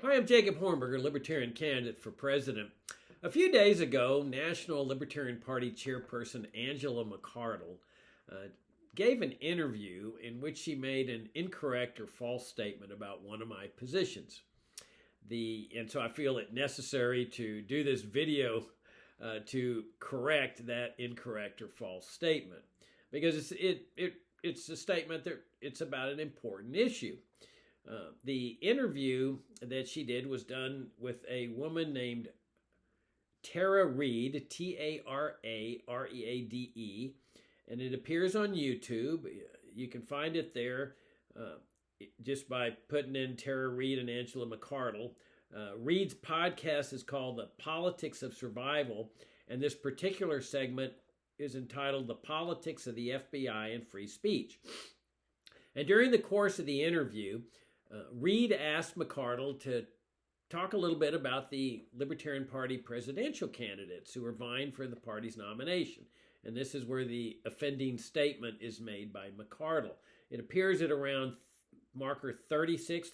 Hi, I'm Jacob Hornberger, Libertarian candidate for president. A few days ago, National Libertarian Party Chairperson Angela McCardle gave an interview in which she made an incorrect or false statement about one of my positions. And so I feel it necessary to do this video to correct that incorrect or false statement, because it's a statement that it's about an important issue. The interview that she did was done with a woman named Tara Reade, Tarareade, and it appears on YouTube. You can find it there just by putting in Tara Reade and Angela McCardle. Reade's podcast is called The Politics of Survival, and this particular segment is entitled The Politics of the FBI and Free Speech. And during the course of the interview, Reade asked McCardle to talk a little bit about the Libertarian Party presidential candidates who are vying for the party's nomination. And this is where the offending statement is made by McCardle. It appears at around marker 36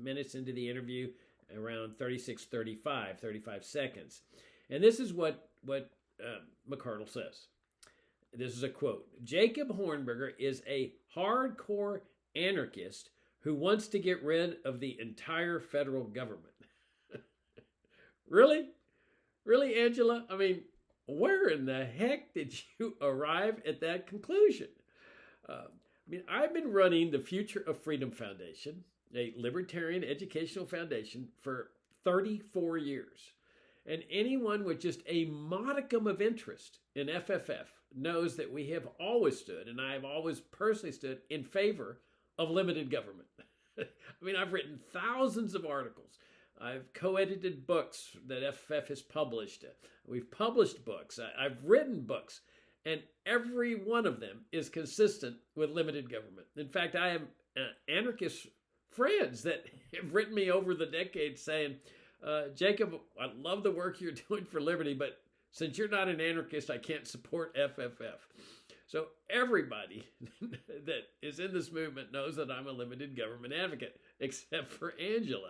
minutes into the interview, around 35 seconds. And this is what McCardle says. This is a quote. Jacob Hornberger is a hardcore anarchist who wants to get rid of the entire federal government. Really? Really, Angela? I mean, where in the heck did you arrive at that conclusion? I've been running the Future of Freedom Foundation, a libertarian educational foundation, for 34 years. And anyone with just a modicum of interest in FFF knows that we have always stood, and I have always personally stood, in favor of limited government. I've written thousands of articles. I've co-edited books that FFF has published. We've published books. I've written books. And every one of them is consistent with limited government. In fact, I have anarchist friends that have written me over the decades saying, Jacob, I love the work you're doing for liberty, but since you're not an anarchist, I can't support FFF. So everybody that is in this movement knows that I'm a limited government advocate, except for Angela.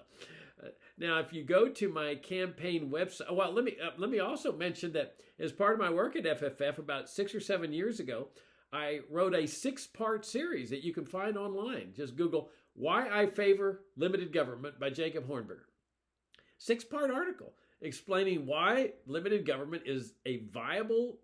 Now, if you go to my campaign website, well, let me also mention that as part of my work at FFF about 6 or 7 years ago, I wrote a 6-part series that you can find online. Just Google "Why I Favor Limited Government" by Jacob Hornberger. 6-part article explaining why limited government is a viable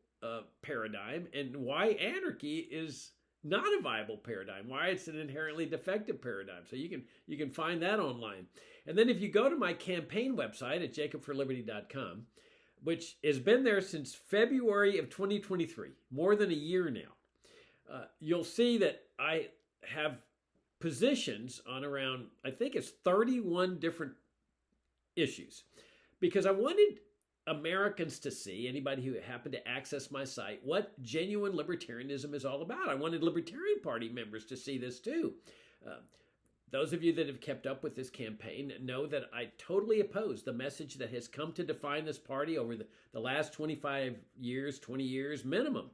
paradigm and why anarchy is not a viable paradigm, why it's an inherently defective paradigm. So you can find that online. And then if you go to my campaign website at jacobforliberty.com, which has been there since February of 2023, more than a year now, you'll see that I have positions on around, I think it's 31 different issues, because I wanted Americans to see, anybody who happened to access my site, what genuine libertarianism is all about. I wanted Libertarian Party members to see this too. Those of you that have kept up with this campaign know that I totally oppose the message that has come to define this party over the last 25 years, 20 years minimum,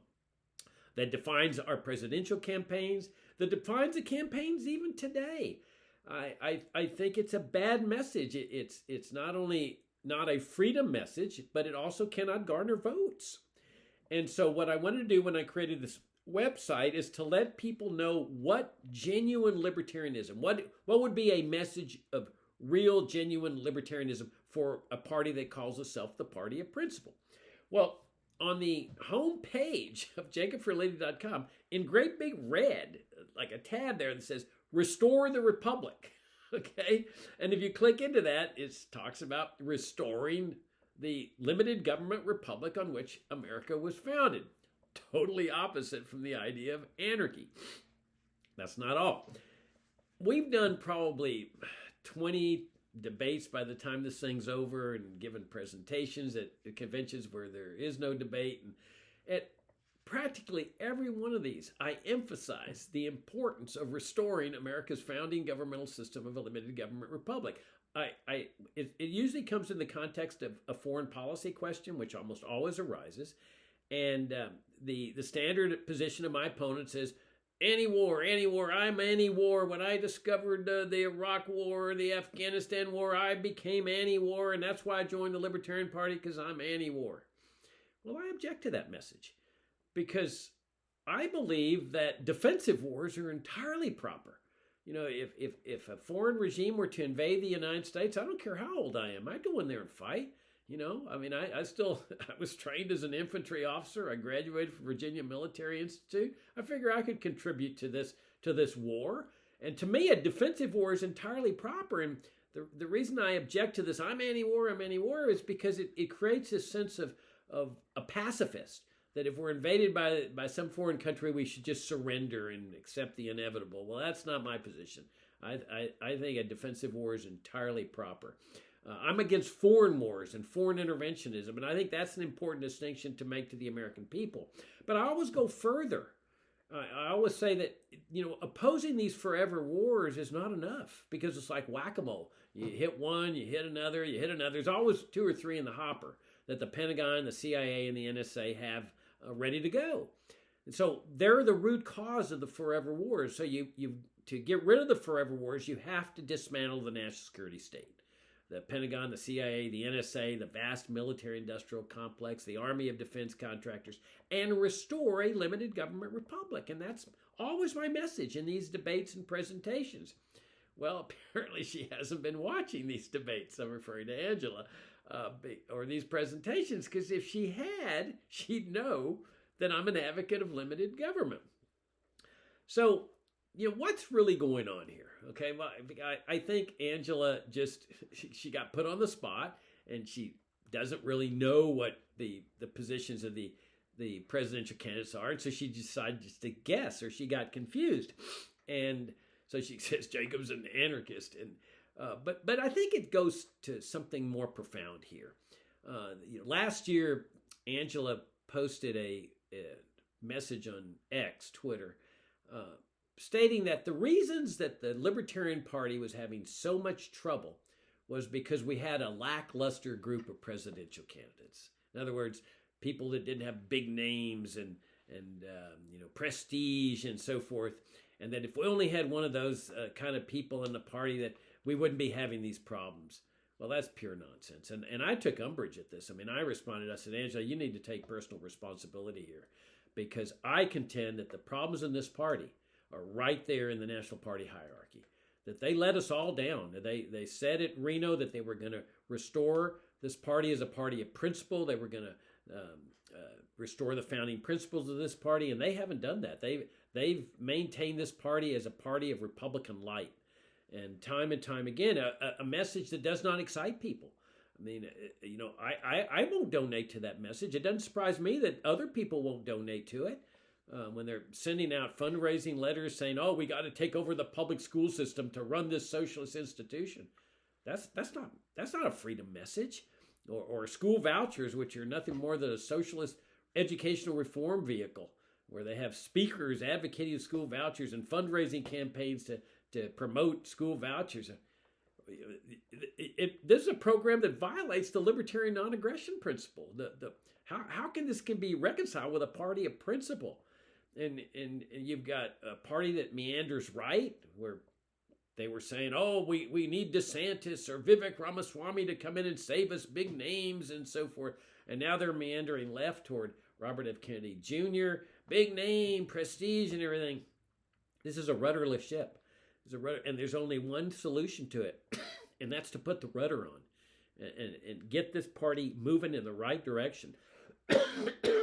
that defines our presidential campaigns, that defines the campaigns even today. I think it's a bad message. It's not only not a freedom message, but it also cannot garner votes. And so what I wanted to do when I created this website is to let people know what genuine libertarianism, what would be a message of real, genuine libertarianism for a party that calls itself the Party of Principle. Well, on the home page of jacobforliberty.com, in great big red, like a tab there that says, "Restore the Republic." Okay, and if you click into that, it talks about restoring the limited government republic on which America was founded. Totally opposite from the idea of anarchy. That's not all. We've done probably 20 debates by the time this thing's over, and given presentations at conventions where there is no debate. And at practically every one of these, I emphasize the importance of restoring America's founding governmental system of a limited government republic. It usually comes in the context of a foreign policy question, which almost always arises. And the standard position of my opponents is anti-war, anti-war. I'm anti-war. When I discovered the Iraq War, the Afghanistan War, I became anti-war, and that's why I joined the Libertarian Party, because I'm anti-war. Well, I object to that message, because I believe that defensive wars are entirely proper. You know, if a foreign regime were to invade the United States, I don't care how old I am, I'd go in there and fight. You know, I mean, I was trained as an infantry officer. I graduated from Virginia Military Institute. I figure I could contribute to this war. And to me, a defensive war is entirely proper. And the reason I object to this, I'm anti-war, is because it creates this sense of a pacifist, that if we're invaded by some foreign country, we should just surrender and accept the inevitable. Well, that's not my position. I think a defensive war is entirely proper. I'm against foreign wars and foreign interventionism, and I think that's an important distinction to make to the American people. But I always go further. I always say that, you know, opposing these forever wars is not enough, because it's like whack-a-mole. You hit one, you hit another, you hit another. There's always 2 or 3 in the hopper that the Pentagon, the CIA, and the NSA have ready to go. And so they're the root cause of the forever wars. So to get rid of the forever wars, you have to dismantle the national security state. The Pentagon, the CIA, the NSA, the vast military-industrial complex, the Army of Defense Contractors, and restore a limited government republic. And that's always my message in these debates and presentations. Well, apparently she hasn't been watching these debates. I'm referring to Angela. Or these presentations, because if she had, she'd know that I'm an advocate of limited government. So, you know, what's really going on here? Okay, well, I think Angela she got put on the spot, and she doesn't really know what the positions of the presidential candidates are, and so she decided just to guess, or she got confused. And so she says Jacob's an anarchist, and but I think it goes to something more profound here. Last year, Angela posted a message on X, Twitter, stating that the reasons that the Libertarian Party was having so much trouble was because we had a lackluster group of presidential candidates. In other words, people that didn't have big names and prestige and so forth, and that if we only had one of those kind of people in the party, that we wouldn't be having these problems. Well, that's pure nonsense. And I took umbrage at this. I mean, I responded, I said, Angela, you need to take personal responsibility here, because I contend that the problems in this party are right there in the National Party hierarchy, that they let us all down. They said at Reno that they were going to restore this party as a party of principle. They were going to restore the founding principles of this party, and they haven't done that. They've maintained this party as a party of Republican light. And time again, a message that does not excite people. I mean, I won't donate to that message. It doesn't surprise me that other people won't donate to it when they're sending out fundraising letters saying, "Oh, we got to take over the public school system to run this socialist institution." That's not a freedom message, or school vouchers, which are nothing more than a socialist educational reform vehicle, where they have speakers advocating school vouchers and fundraising campaigns to promote school vouchers. This is a program that violates the libertarian non-aggression principle. How can this be reconciled with a party of principle? And you've got a party that meanders right, where they were saying, oh, we need DeSantis or Vivek Ramaswamy to come in and save us, big names and so forth. And now they're meandering left toward Robert F. Kennedy Jr., big name, prestige and everything. This is a rudderless ship. And there's only one solution to it, and that's to put the rudder on and get this party moving in the right direction.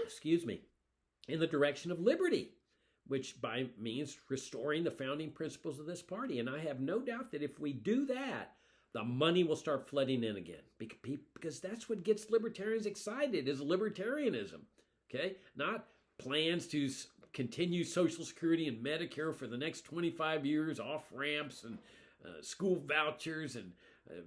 Excuse me. In the direction of liberty, which by means restoring the founding principles of this party. And I have no doubt that if we do that, the money will start flooding in again, because that's what gets libertarians excited, is libertarianism. Okay, not plans to continue Social Security and Medicare for the next 25 years, off-ramps and school vouchers and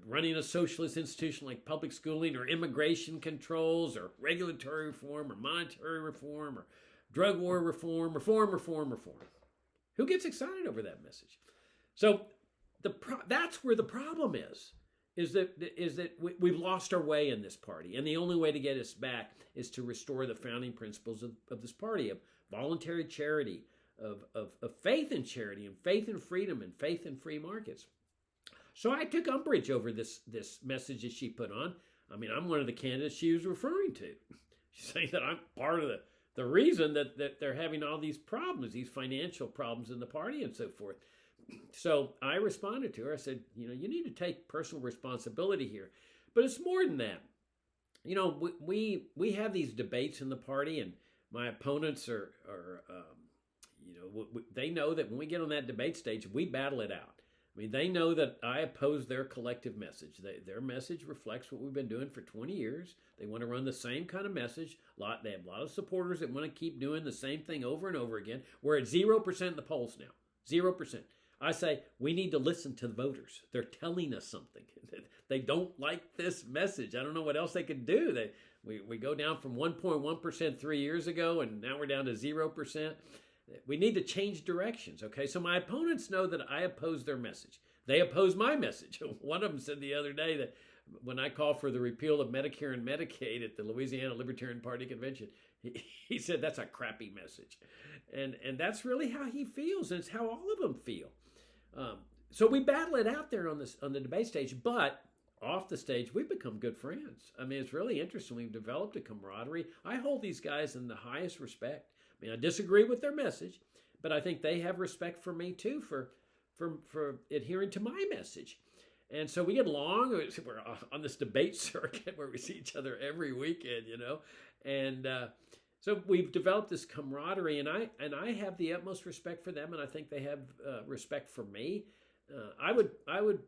running a socialist institution like public schooling, or immigration controls, or regulatory reform, or monetary reform, or drug war reform. Who gets excited over that message? So that's where the problem is that we've lost our way in this party. And the only way to get us back is to restore the founding principles of this party, of voluntary charity, of faith in charity and faith in freedom and faith in free markets. So I took umbrage over this message that she put on. I mean, I'm one of the candidates she was referring to. She's saying that I'm part of the reason that they're having all these problems, these financial problems in the party and so forth. So I responded to her. I said, you need to take personal responsibility here. But it's more than that. We have these debates in the party, and my opponents are they know that when we get on that debate stage, we battle it out. I mean, they know that I oppose their collective message. Their message reflects what we've been doing for 20 years. They want to run the same kind of message. They have a lot of supporters that want to keep doing the same thing over and over again. We're at 0% in the polls now. 0%. I say we need to listen to the voters. They're telling us something. They don't like this message. I don't know what else they could do. We go down from 1.1% 3 years ago, and now we're down to 0%. We need to change directions, okay? So my opponents know that I oppose their message. They oppose my message. One of them said the other day that when I call for the repeal of Medicare and Medicaid at the Louisiana Libertarian Party convention, he said that's a crappy message. And that's really how he feels, and it's how all of them feel. So we battle it out there on the debate stage, but off the stage, we've become good friends. I mean, it's really interesting. We've developed a camaraderie. I hold these guys in the highest respect. I mean, I disagree with their message, but I think they have respect for me too for adhering to my message. And so we get along. We're on this debate circuit where we see each other every weekend, and so we've developed this camaraderie, and I have the utmost respect for them, and I think they have respect for me. I would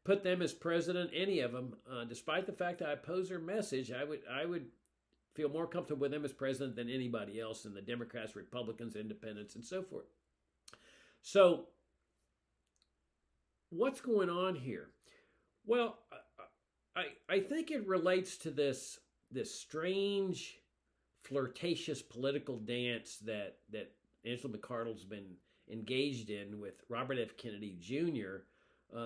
put them as president, any of them, despite the fact that I oppose their message. I would feel more comfortable with them as president than anybody else, and the Democrats, Republicans, Independents, and so forth. So what's going on here? Well, I think it relates to this strange, flirtatious political dance that Angela McCardle's been engaged in with Robert F. Kennedy Jr.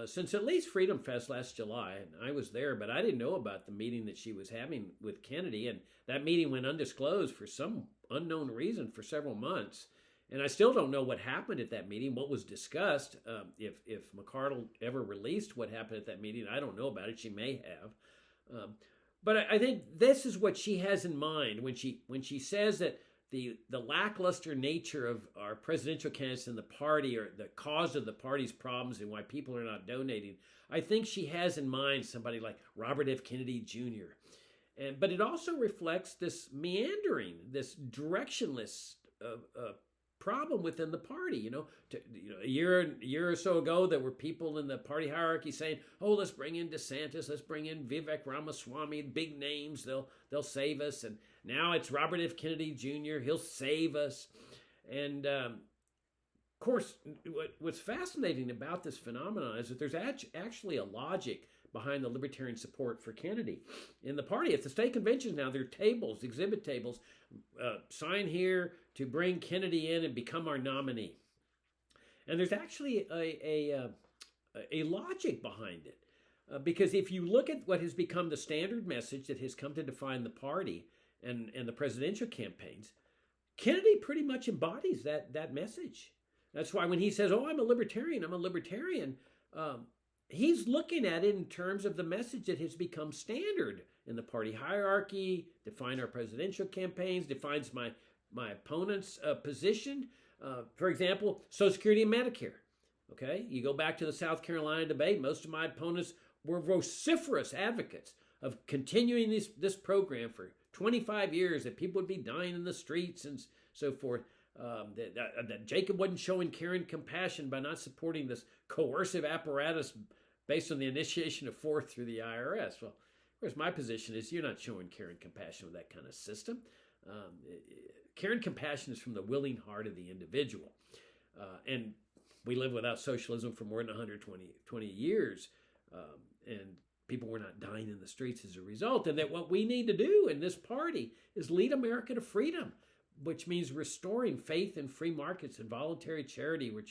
Since at least Freedom Fest last July. And I was there, but I didn't know about the meeting that she was having with Kennedy, and that meeting went undisclosed for some unknown reason for several months. And I still don't know what happened at that meeting, what was discussed. If McCardle ever released what happened at that meeting, I don't know about it. She may have. But I think this is what she has in mind when she says that the lackluster nature of our presidential candidates in the party are the cause of the party's problems and why people are not donating. I think she has in mind somebody like Robert F. Kennedy Jr. But it also reflects this meandering, this directionless problem within the party. A year or so ago, there were people in the party hierarchy saying, "Oh, let's bring in DeSantis, let's bring in Vivek Ramaswamy, big names. They'll save us." And now it's Robert F. Kennedy Jr. He'll save us. And of course, what's fascinating about this phenomenon is that there's actually a logic behind the libertarian support for Kennedy in the party. At the state conventions now, there are tables, exhibit tables, sign here to bring Kennedy in and become our nominee. And there's actually a logic behind it. Because if you look at what has become the standard message that has come to define the party and the presidential campaigns, Kennedy pretty much embodies that message. That's why when he says, "Oh, I'm a libertarian," he's looking at it in terms of the message that has become standard in the party hierarchy, define our presidential campaigns, defines my opponent's position. For example, Social Security and Medicare. Okay, you go back to the South Carolina debate, most of my opponents were vociferous advocates of continuing this program for 25 years, that people would be dying in the streets and so forth. That Jacob wasn't showing care and compassion by not supporting this coercive apparatus based on the initiation of force through the IRS. Well, of course, my position is you're not showing care and compassion with that kind of system. Care and compassion is from the willing heart of the individual. And we lived without socialism for more than 120 years. And people were not dying in the streets as a result. And that what we need to do in this party is lead America to freedom, which means restoring faith in free markets and voluntary charity, where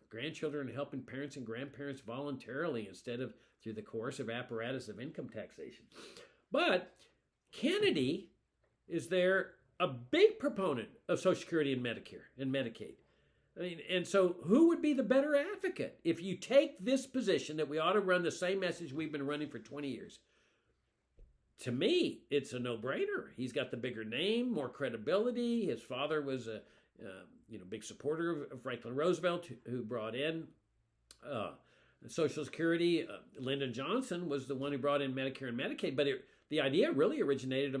grandchildren are helping parents and grandparents voluntarily instead of through the coercive apparatus of income taxation. But Kennedy is there a big proponent of Social Security and Medicare and Medicaid. I mean, and so who would be the better advocate if you take this position that we ought to run the same message we've been running for 20 years? To me, it's a no-brainer. He's got the bigger name, more credibility. His father was a big supporter of Franklin Roosevelt, who brought in Social Security. Lyndon Johnson was the one who brought in Medicare and Medicaid, but the idea really originated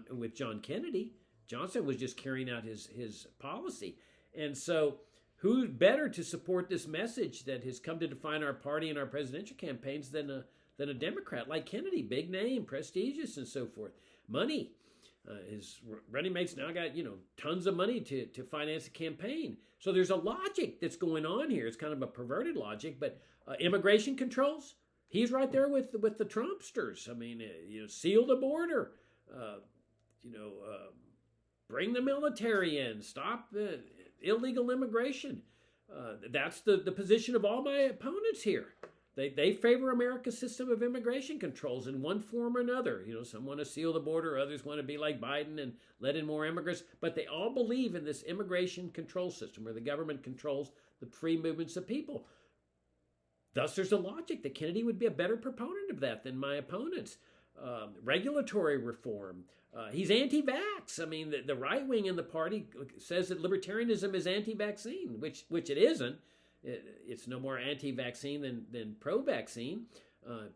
with John Kennedy. Johnson was just carrying out his policy. And so who's better to support this message that has come to define our party and our presidential campaigns than a Democrat like Kennedy? Big name, prestigious, and so forth. Money. His running mates now got, tons of money to finance a campaign. So there's a logic that's going on here. It's kind of a perverted logic, but immigration controls, he's right there with the Trumpsters. I mean, seal the border, bring the military in, stop illegal immigration. That's the position of all my opponents here. They favor America's system of immigration controls in one form or another. Some want to seal the border, others want to be like Biden and let in more immigrants, but they all believe in this immigration control system where the government controls the free movements of people. Thus, there's a logic that Kennedy would be a better proponent of that than my opponents. Regulatory reform. He's anti-vax. I mean, the right wing in the party says that libertarianism is anti-vaccine, which it isn't. It's no more anti-vaccine than pro-vaccine.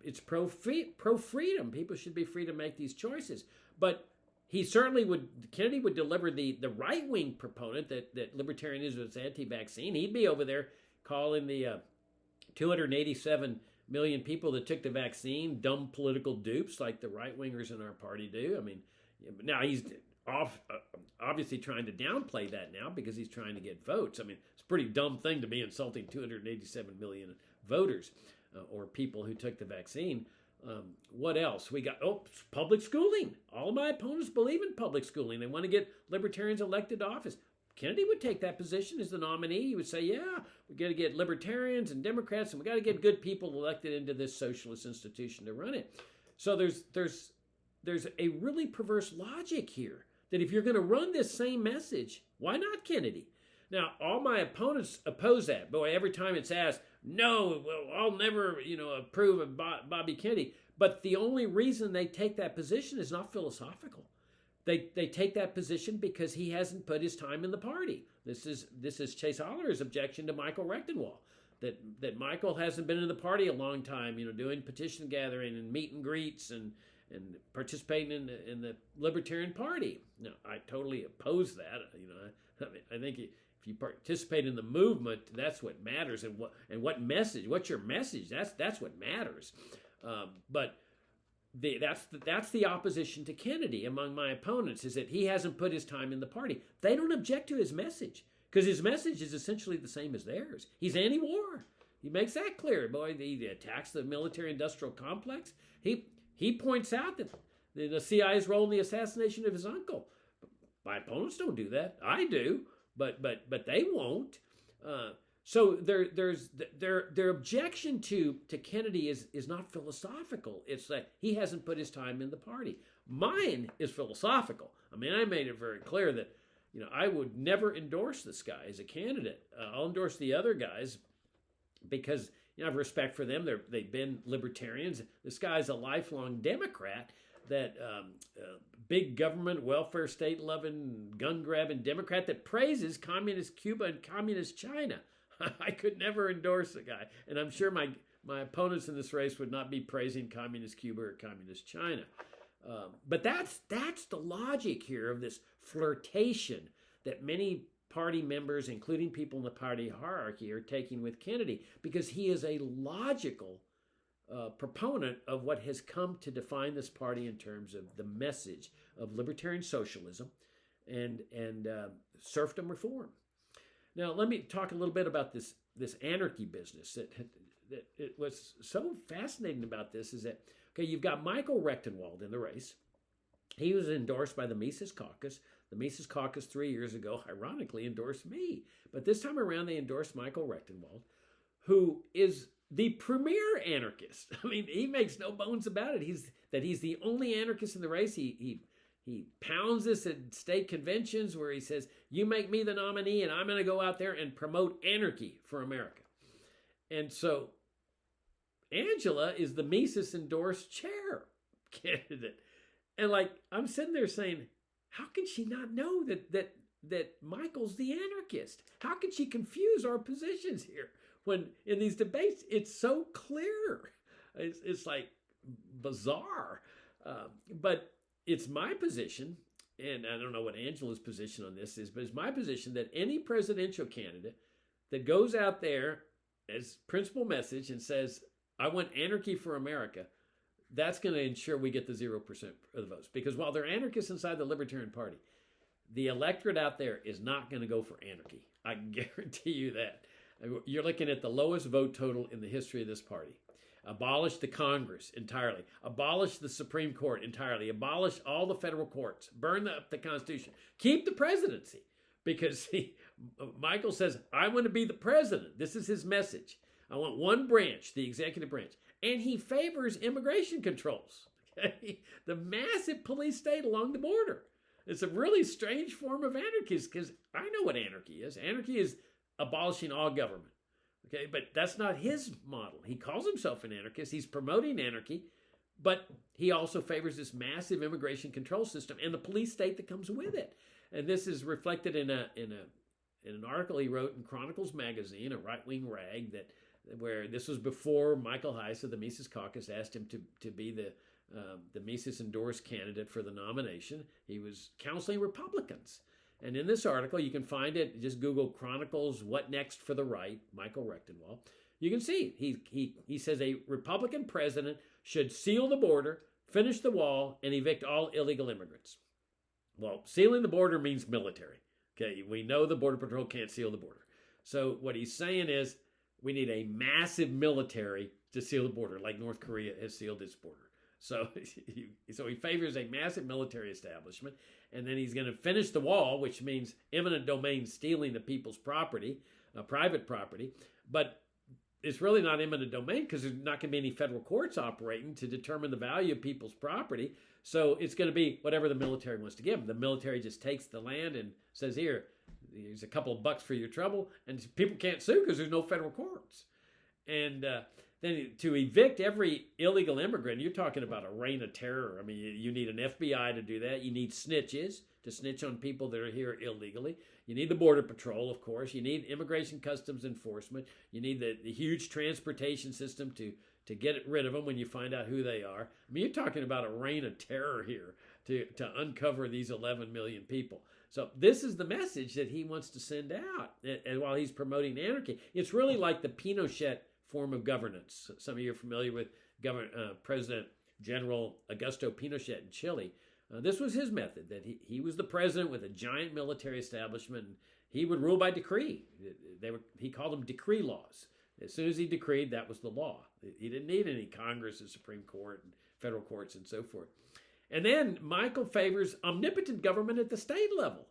It's pro-freedom. People should be free to make these choices. But Kennedy would deliver the right-wing proponent that libertarianism is anti-vaccine. He'd be over there calling the 287 million people that took the vaccine dumb political dupes like the right-wingers in our party do. I mean, now he's obviously trying to downplay that now because he's trying to get votes. I mean, it's a pretty dumb thing to be insulting 287 million voters or people who took the vaccine. What else? We got, public schooling. All of my opponents believe in public schooling. They want to get libertarians elected to office. Kennedy would take that position as the nominee. He would say, yeah, we got to get libertarians and Democrats, and we got to get good people elected into this socialist institution to run it. So there's a really perverse logic here that if you're going to run this same message, why not Kennedy? Now, all my opponents oppose that. Boy, every time it's asked, no, well, I'll never, approve of Bobby Kennedy. But the only reason they take that position is not philosophical. They take that position because he hasn't put his time in the party. This is Chase Holler's objection to Michael Rectenwald, that Michael hasn't been in the party a long time, doing petition gathering and meet and greets and participating in the Libertarian Party. No, I totally oppose that. I think if you participate in the movement, that's what matters, what's your message? That's what matters. But that's the opposition to Kennedy among my opponents, is that he hasn't put his time in the party. They don't object to his message because his message is essentially the same as theirs. He's anti-war. He makes that clear. Boy, he attacks the military-industrial complex. He points out that the CIA's role in the assassination of his uncle. My opponents don't do that. I do, but they won't. So their objection to Kennedy is not philosophical. It's that he hasn't put his time in the party. Mine is philosophical. I mean, I made it very clear that I would never endorse this guy as a candidate. I'll endorse the other guys because I have respect for them. They've been libertarians. This guy's a lifelong Democrat. That big government, welfare state-loving, gun-grabbing Democrat that praises communist Cuba and communist China. I could never endorse the guy. And I'm sure my opponents in this race would not be praising communist Cuba or communist China. But that's the logic here of this flirtation that many party members, including people in the party hierarchy, are taking with Kennedy, because he is a logical proponent of what has come to define this party in terms of the message of libertarian socialism and serfdom reform. Now, let me talk a little bit about this anarchy business. What's so fascinating about this is that, okay, you've got Michael Rectenwald in the race. He was endorsed by the Mises Caucus. The Mises Caucus 3 years ago, ironically, endorsed me. But this time around, they endorsed Michael Rectenwald, who is the premier anarchist. I mean, he makes no bones about it. He's the only anarchist in the race. He He pounds this at state conventions where he says, you make me the nominee and I'm going to go out there and promote anarchy for America. And so Angela is the Mises endorsed chair candidate. And like, I'm sitting there saying, how can she not know that Michael's the anarchist? How can she confuse our positions here when in these debates it's so clear? It's like bizarre. But it's my position, and I don't know what Angela's position on this is, but it's my position that any presidential candidate that goes out there as principal message and says, I want anarchy for America, that's going to ensure we get the 0% of the votes. Because while they're anarchists inside the Libertarian Party, the electorate out there is not going to go for anarchy. I guarantee you that. You're looking at the lowest vote total in the history of this party. Abolish the Congress entirely. Abolish the Supreme Court entirely. Abolish all the federal courts. Burn up the Constitution. Keep the presidency. Because Michael says, I want to be the president. This is his message. I want one branch, the executive branch. And he favors immigration controls. Okay? The massive police state along the border. It's a really strange form of anarchy because I know what anarchy is. Anarchy is abolishing all government. Okay, but that's not his model. He calls himself an anarchist. He's promoting anarchy, but he also favors this massive immigration control system and the police state that comes with it. And this is reflected in an article he wrote in Chronicles magazine, a right-wing rag where this was before Michael Heiss of the Mises Caucus asked him to be the Mises endorsed candidate for the nomination. He was counseling Republicans. And in this article, you can find it, just Google Chronicles, What Next for the Right, Michael Rectenwald. You can see, he says a Republican president should seal the border, finish the wall, and evict all illegal immigrants. Well, sealing the border means military. Okay, we know the Border Patrol can't seal the border. So what he's saying is we need a massive military to seal the border, like North Korea has sealed its border. So he favors a massive military establishment, and then he's going to finish the wall, which means eminent domain stealing the people's property, private property. But it's really not eminent domain because there's not going to be any federal courts operating to determine the value of people's property. So it's going to be whatever the military wants to give them. The military just takes the land and says, here's a couple of bucks for your trouble, and people can't sue because there's no federal courts. And then to evict every illegal immigrant, you're talking about a reign of terror. I mean, you need an FBI to do that. You need snitches to snitch on people that are here illegally. You need the Border Patrol, of course. You need Immigration Customs Enforcement. You need the huge transportation system to get rid of them when you find out who they are. I mean, you're talking about a reign of terror here to uncover these 11 million people. So this is the message that he wants to send out. And while he's promoting anarchy, it's really like the Pinochet form of governance. Some of you are familiar with President General Augusto Pinochet in Chile. This was his method, that he was the president with a giant military establishment. And he would rule by decree. He called them decree laws. As soon as he decreed, that was the law. He didn't need any Congress and Supreme Court and federal courts and so forth. And then Michael favors omnipotent government at the state level.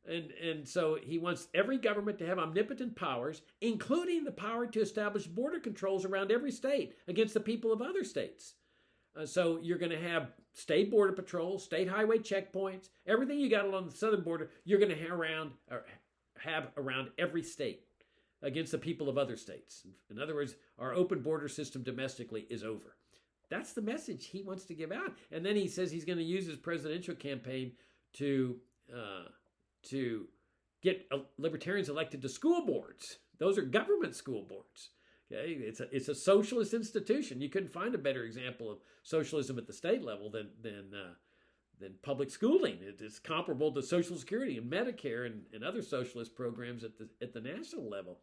And so he wants every government to have omnipotent powers, including the power to establish border controls around every state against the people of other states. So you're going to have state border patrols, state highway checkpoints, everything you got along the southern border, you're going to have around every state against the people of other states. In other words, our open border system domestically is over. That's the message he wants to give out. And then he says he's going to use his presidential campaign to get libertarians elected to school boards. Those are government school boards. Okay, it's a socialist institution. You couldn't find a better example of socialism at the state level than public schooling. It's comparable to Social Security and Medicare and other socialist programs at the national level.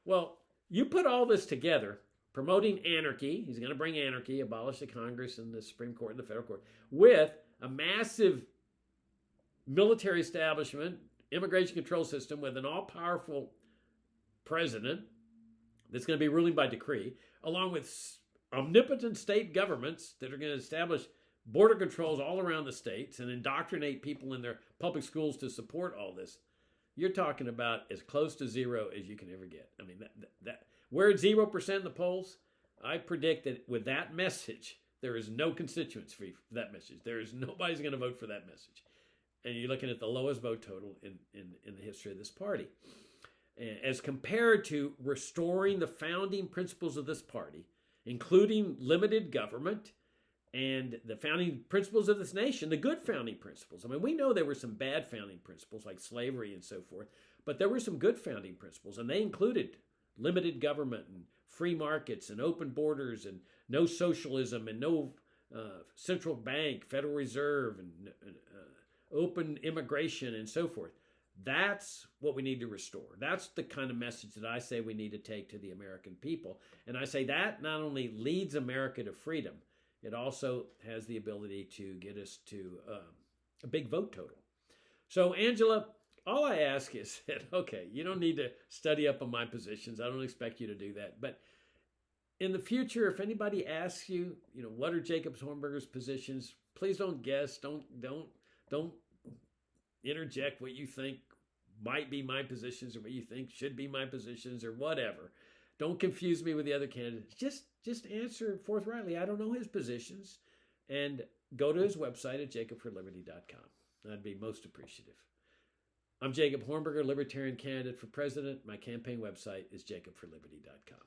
Well, you put all this together, promoting anarchy. He's going to bring anarchy, abolish the Congress and the Supreme Court and the federal court, with a massive military establishment, immigration control system with an all-powerful president that's going to be ruling by decree, along with omnipotent state governments that are going to establish border controls all around the states and indoctrinate people in their public schools to support all this. You're talking about as close to zero as you can ever get. I mean, we're at 0% in the polls. I predict that with that message, there is no constituency for that message. There is nobody's going to vote for that message. And you're looking at the lowest vote total in the history of this party. As compared to restoring the founding principles of this party, including limited government and the founding principles of this nation, the good founding principles. I mean, we know there were some bad founding principles like slavery and so forth, but there were some good founding principles, and they included limited government and free markets and open borders and no socialism and no central bank, Federal Reserve, and open immigration and so forth. That's what we need to restore. That's the kind of message that I say we need to take to the American people. And I say that not only leads America to freedom, it also has the ability to get us to a big vote total. So, Angela, all I ask is that, okay, you don't need to study up on my positions. I don't expect you to do that. But in the future, if anybody asks you, what are Jacob Hornberger's positions, please don't guess. Don't interject what you think might be my positions or what you think should be my positions or whatever. Don't confuse me with the other candidates. Just answer forthrightly. I don't know his positions. And go to his website at jacobforliberty.com. I'd be most appreciative. I'm Jacob Hornberger, Libertarian candidate for president. My campaign website is jacobforliberty.com.